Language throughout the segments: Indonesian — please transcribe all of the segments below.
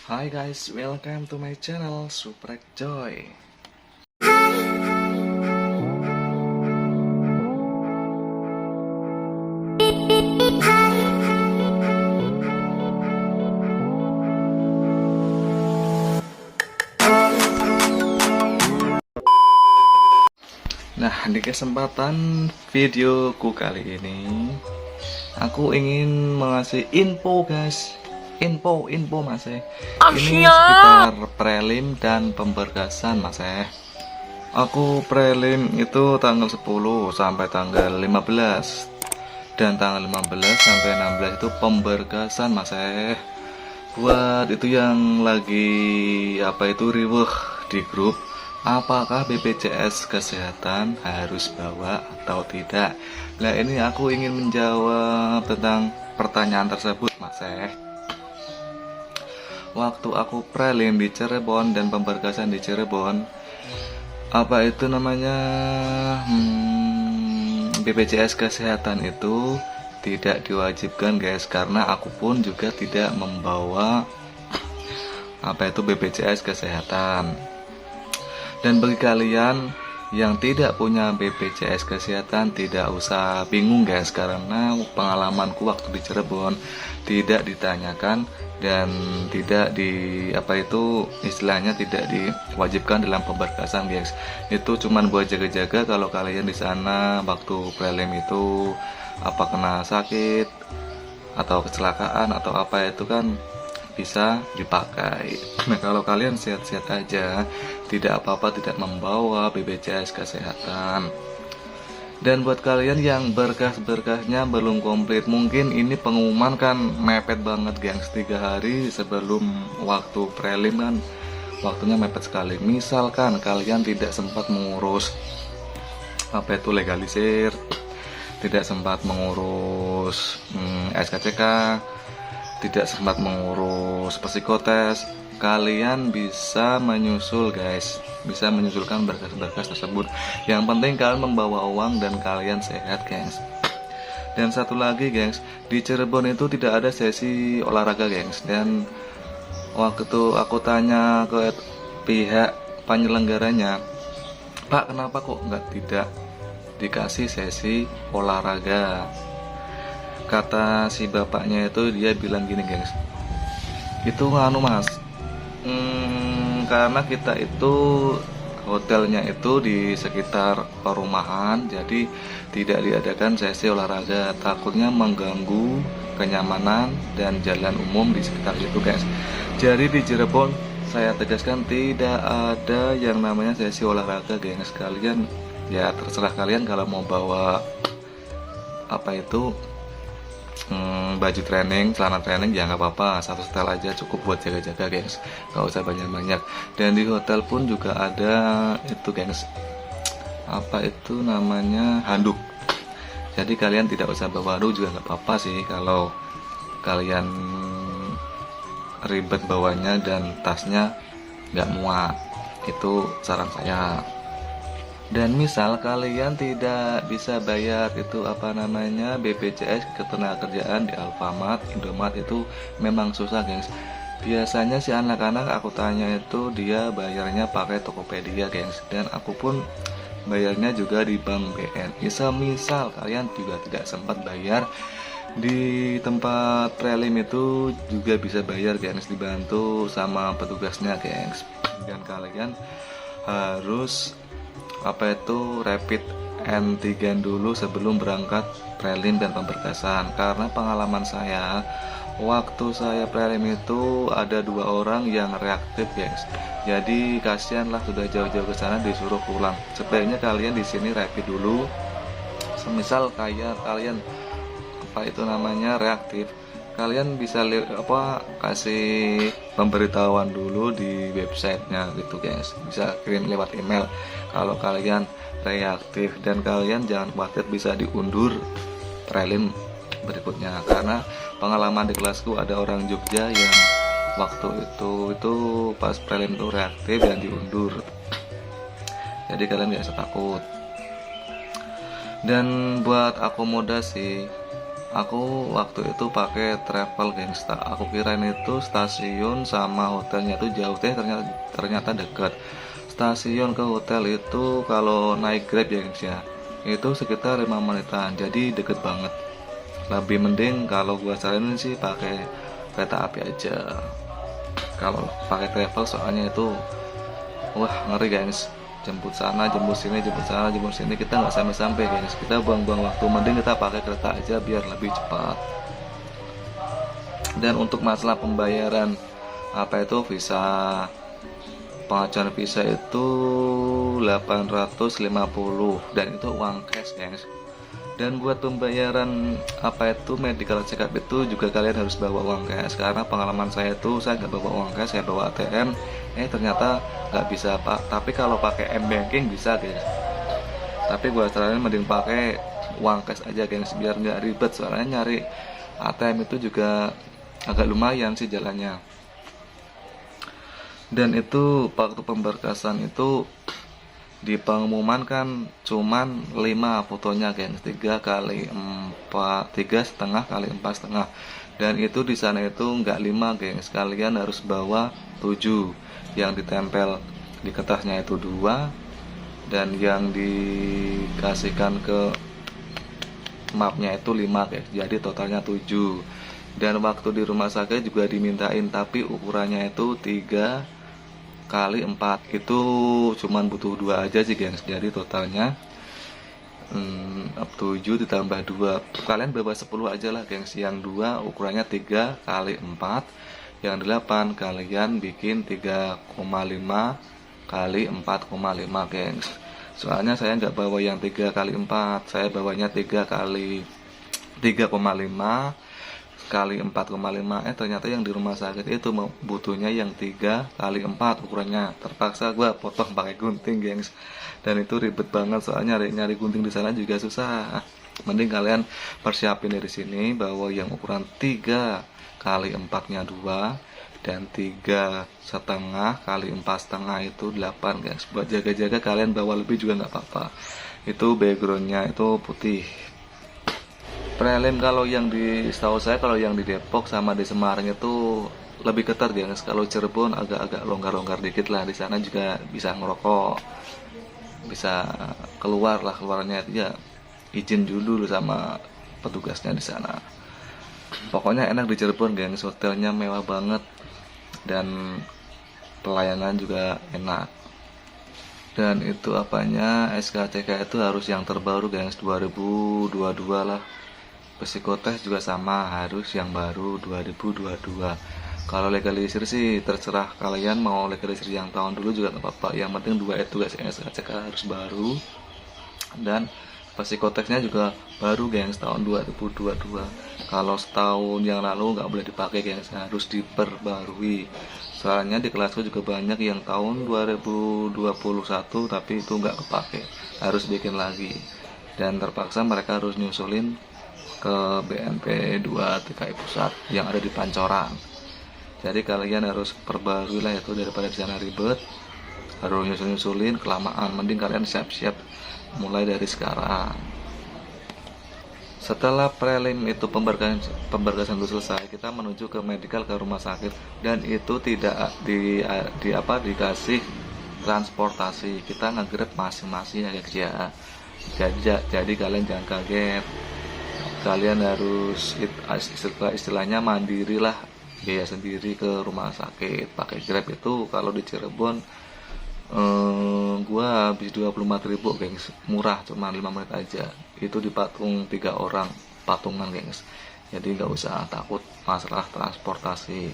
Hi guys, welcome to my channel Suprek Joy. Nah, di kesempatan videoku kali ini aku ingin mengasih info guys. Info mas Ini sekitar prelim dan pemberkasan mas Aku prelim itu tanggal 10 sampai tanggal 15, dan tanggal 15 sampai 16 itu pemberkasan mas Buat itu yang lagi riweuh di grup, apakah BPJS kesehatan harus bawa atau tidak? Nah, ini aku ingin menjawab tentang pertanyaan tersebut mas Waktu aku prelim di Cirebon dan pemberkasan di Cirebon, BPJS kesehatan itu tidak diwajibkan guys, karena aku pun juga tidak membawa BPJS kesehatan. Dan bagi kalian yang tidak punya BPJS kesehatan, tidak usah bingung guys, karena pengalamanku waktu di Cirebon tidak ditanyakan dan tidak istilahnya tidak diwajibkan dalam pemberkasan guys. Itu cuman buat jaga-jaga kalau kalian di sana waktu prelim itu kena sakit atau kecelakaan atau kan bisa dipakai. Nah, kalau kalian sehat-sehat aja, tidak apa-apa, tidak membawa BPJS kesehatan. Dan buat kalian yang berkas-berkasnya belum komplit, mungkin ini pengumuman kan mepet banget gengs, 3 hari sebelum waktu prelim kan waktunya mepet sekali. Misalkan kalian tidak sempat mengurus legalisir, tidak sempat mengurus SKCK, tidak sempat mengurus psikotes, kalian bisa menyusul guys, bisa menyusulkan berkas-berkas tersebut. Yang penting kalian membawa uang dan kalian sehat gengs. Dan satu lagi gengs, di Cirebon itu tidak ada sesi olahraga gengs. Dan waktu itu aku tanya ke pihak penyelenggaranya, Pak, kenapa kok tidak dikasih sesi olahraga? Kata si bapaknya itu, dia bilang gini gengs, itu mas, karena kita itu hotelnya itu di sekitar perumahan, jadi tidak diadakan sesi olahraga, takutnya mengganggu kenyamanan dan jalan umum di sekitar itu guys. Jadi di Cirebon saya tegaskan tidak ada yang namanya sesi olahraga gengs. Kalian ya terserah kalian kalau mau bawa baju training, celana training ya nggak apa-apa, satu setel aja cukup buat jaga-jaga gengs, nggak usah banyak-banyak. Dan di hotel pun juga ada itu gengs, handuk. Jadi kalian tidak usah bawa handuk juga nggak apa-apa sih, kalau kalian ribet bawanya dan tasnya nggak muat, itu saran saya. Dan misal kalian tidak bisa bayar BPJS ketenagakerjaan di Alfamart, Indomart, itu memang susah gengs. Biasanya si anak-anak aku tanya itu dia bayarnya pakai Tokopedia gengs, dan aku pun bayarnya juga di Bank BNI. Misal kalian juga tidak sempat bayar di tempat prelim, itu juga bisa bayar gengs, dibantu sama petugasnya gengs. Dan kalian harus rapid antigen dulu sebelum berangkat prelim dan pemberkasan. Karena pengalaman saya waktu saya prelim itu ada 2 orang yang reaktif guys. Jadi kasihan lah, sudah jauh-jauh ke sana disuruh pulang. Sebaiknya kalian di sini rapid dulu. Semisal kalian reaktif, kalian bisa kasih pemberitahuan dulu di websitenya gitu guys, bisa kirim lewat email kalau kalian reaktif. Dan kalian jangan khawatir, bisa diundur prelim berikutnya, karena pengalaman di kelasku ada orang Jogja yang waktu itu pas prelim itu reaktif dan diundur. Jadi kalian gak usah takut. Dan buat akomodasi Aku waktu itu pakai travel gengs. Aku kirain itu stasiun sama hotelnya itu jauh, ternyata dekat. Stasiun ke hotel itu kalau naik Grab ya gengs ya, itu sekitar 5 menitan, jadi deket banget. Lebih mending kalau gua saranin sih pakai kereta api aja. Kalau pakai travel soalnya itu wah ngeri gengs, jemput sana jemput sini jemput sana jemput sini, kita nggak sampai-sampai gengs, kita buang-buang waktu, mending kita pakai kereta aja biar lebih cepat. Dan untuk masalah pembayaran apa itu visa, pengajuan visa itu 850 dan itu uang cash gengs. Dan buat pembayaran apa itu medical check up itu juga kalian harus bawa uang cash, karena pengalaman saya itu saya nggak bawa uang cash, saya bawa ATM, ternyata nggak bisa pak. Tapi kalau pakai m-banking bisa guys, tapi gua saranin mending pakai uang cash aja guys, biar nggak ribet, soalnya nyari ATM itu juga agak lumayan sih jalannya. Dan itu waktu pemberkasan itu di pengumuman kan cuman 5 fotonya gengs, 3 kali 4, 3,5 kali 4,5, dan itu di sana itu nggak 5 gengs, kalian harus bawa 7, yang ditempel di kertasnya itu 2, dan yang dikasihkan ke mapnya itu 5 guys, jadi totalnya 7. Dan waktu di rumah sakit juga dimintain, tapi ukurannya itu 3 kali 4, itu cuman butuh 2 aja sih gengs, jadi totalnya 7 ditambah 2, kalian bawa 10 aja lah gengs. Yang 2 ukurannya 3 kali 4, yang 8 kalian bikin 3,5 kali 4,5 gengs. Soalnya saya nggak bawa yang 3 kali 4, saya bawanya 3 kali 3,5 kali 4,5. Ternyata yang di rumah sakit itu butuhnya yang 3 kali 4 ukurannya. Terpaksa gua potong pakai gunting gengs, dan itu ribet banget, soalnya nyari gunting di sana juga susah. Mending kalian persiapin dari sini bawa yang ukuran 3 kali 4 nya 2, dan 3,5 kali 4,5 itu 8 gengs. Buat jaga-jaga kalian bawa lebih juga nggak apa-apa. Itu backgroundnya itu putih. Prelim kalau yang setahu saya kalau yang di Depok sama di Semarang itu lebih ketat gengs. Kalau Cirebon agak-agak longgar-longgar dikit lah. Di sana juga bisa ngerokok, bisa keluar lah, keluarnya itu ya izin dulu sama petugasnya di sana. Pokoknya enak di Cirebon gengs, hotelnya mewah banget dan pelayanan juga enak. Dan itu apanya, SKCK itu harus yang terbaru gengs, 2022 lah. Psikotes juga sama, harus yang baru 2022. Kalau legalisir sih terserah kalian, mau legalisir yang tahun dulu juga nggak apa-apa, yang penting 2 itu guys, SKCK harus baru. Dan psikotesnya juga baru gengs, tahun 2022. Kalau setahun yang lalu nggak boleh dipakai gengs, harus diperbarui. Soalnya di kelasku juga banyak yang tahun 2021 tapi itu nggak kepake, harus bikin lagi, dan terpaksa mereka harus nyusulin ke BNP 2 TKI Pusat yang ada di Pancoran. Jadi kalian harus perbarui lah itu, daripada di sana ribet harus nyusulin kelamaan, mending kalian siap-siap mulai dari sekarang. Setelah prelim itu pemberkasan itu selesai, kita menuju ke medical, ke rumah sakit, dan itu tidak dikasih transportasi, kita nge-grab masing-masing ya guys ya. Jadi kalian jangan kaget, kalian harus istilahnya mandiri lah, biaya sendiri ke rumah sakit pakai Grab. Itu kalau di Cirebon gua habis 25.000 gengs, murah, cuma 5 menit aja, itu dipatung 3 orang patungan gengs, jadi nggak usah takut masalah transportasi.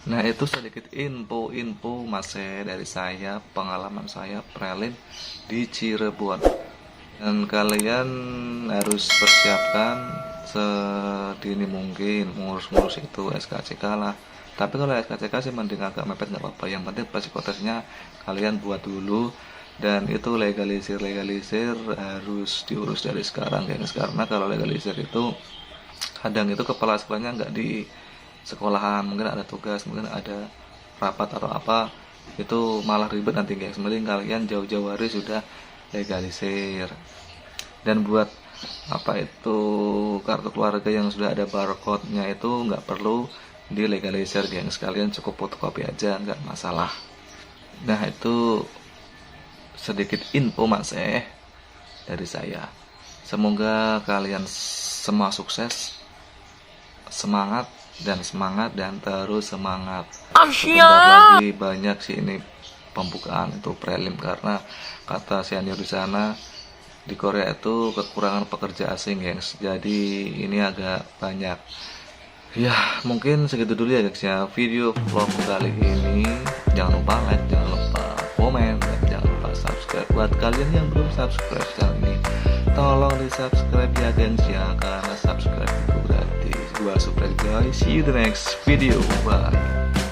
Nah itu sedikit info masih dari saya, pengalaman saya prelim di Cirebon. Dan kalian harus persiapkan sedini mungkin ngurus-ngurus itu SKCK lah. Tapi kalau SKCK sih mending agak mepet nggak apa-apa, yang penting psikotesnya kalian buat dulu. Dan itu legalisir harus diurus dari sekarang gengs, karena kalau legalisir itu kadang itu kepala sekolahnya nggak di sekolahan, mungkin ada tugas, mungkin ada rapat atau apa, itu malah ribet nanti gengs. Mending kalian jauh-jauh hari sudah legalisir. Dan buat apa itu kartu keluarga yang sudah ada barcode-nya itu nggak perlu dilegalisir, geng. Sekalian cukup fotokopi aja, nggak masalah. Nah, itu sedikit info dari saya. Semoga kalian semua sukses, semangat dan terus semangat. Sebentar lagi banyak sih ini pembukaan itu prelim, karena kata senior di sana di Korea itu kekurangan pekerja asing, gengs. Jadi ini agak banyak. Ya, mungkin segitu dulu ya, guys ya. Video vlog kali ini. Jangan lupa like, jangan lupa komen, dan jangan lupa subscribe. Buat kalian yang belum subscribe channel ini, tolong di subscribe ya, gengs ya, karena subscribe itu gratis. Gua Super Guys. See you the next video. Bye.